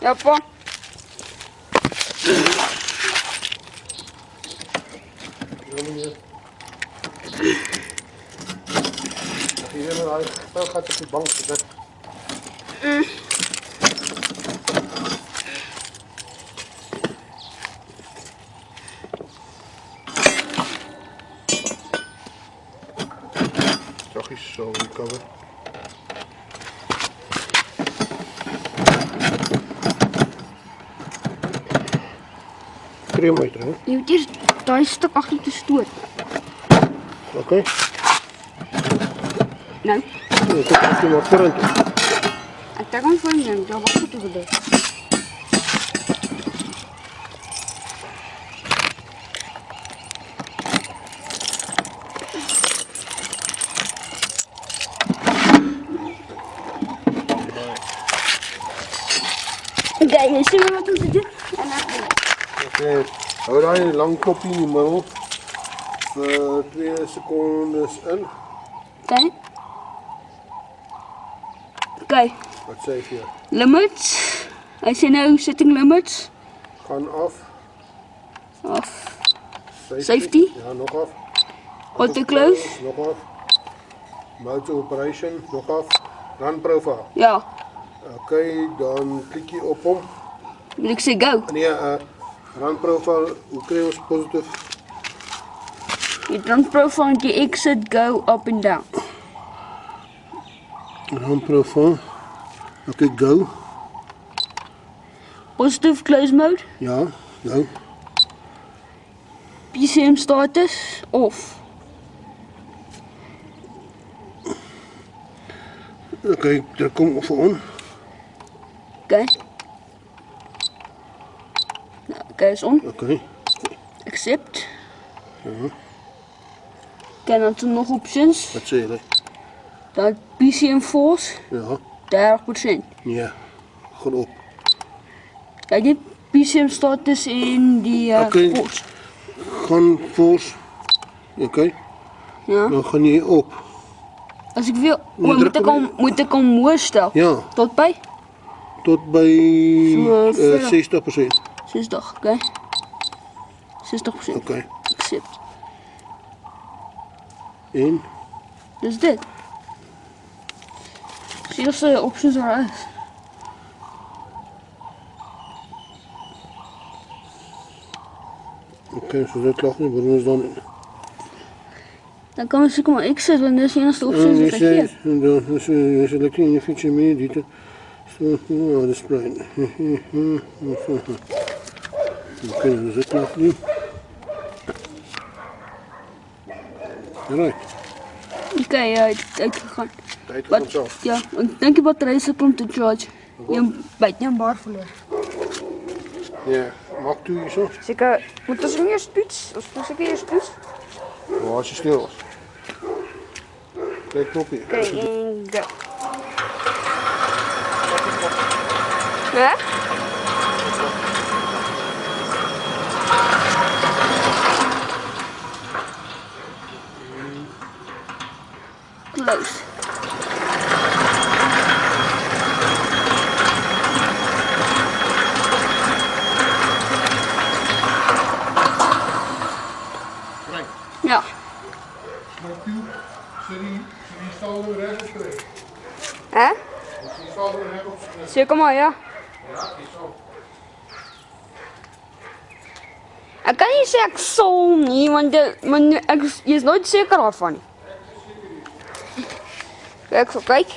Ja, pa. Gaat op die bank zitten. Zachtjes zo cover. Cream uit, hè? Je moet eerst daai stuk achter te stoot. Oké. Nou, Nee, ik heb maar vorentoe. ek trek hom voor jou. Dan wag ek tot dit. Oké, jy sien wat ons doen. En dan Oké, hou daai lang knoppie in die middel vir 2 sekondes in. okay. Okay, Wat sê jy? limits. Hy sê nou setting limits. Gaan af. Of Safety. Ja, nog af. auto close. Nog af. Mode operation, nog af. Run profile. Ja, Oké, dan klik jy op hom. moet ek sê go. Nee, run profile, hoe kry ons positief? Jy run profile en jy exit, go up and down. Run profile. Oké, go. Positive close mode. Ja, go. PCM status off. Oké, druk hom vir on. Okay. Nou, okay, is on. Oké. Accept. Ja. Okay, dan zijn er nog options. Wat sê jy? Dan PCM force, Ja. 30%. Nee. Gaan op. Kijk, die PCM status in die Oké. force. Gaan force. Oké. Ja. Dan gaan jy op. Als ik wil, Nee, druk moet ik hem hoog stellen. Ja. Tot bij? Tot by So, 60%. 60, oké. 60%. Oké. Accept. En Dus dit. Zie je of de options eruit? oké, so dit lag nie, wat ons dan Dan kan ik maar exit, want dat is de enige options die ik heb. en dan is selecting in the feature menu detail. So, display. Oké, dus dit lag nie. Right. Oké, ja, uitgegaan. Tyd vir Wat, homself. ja, ik denk je batterij zit om te charge. Je bijt niet een bar verloren. Ja, maak toe hierso. Zeker, moet dat een eerst toets? Of moet ik eerst toets? Waar is die sleutels? Kijk knoppie. Oké, en go. Ja? Close. Right. Ja. Maak toe. So die staalder reg opkry. Hè? Die staalder reg opkry. Zeker maar, ja. Ja, die sal. Ik kan niet zeggen zo niet, want je is nooit zeker daarvan. Kijk, zo kijk.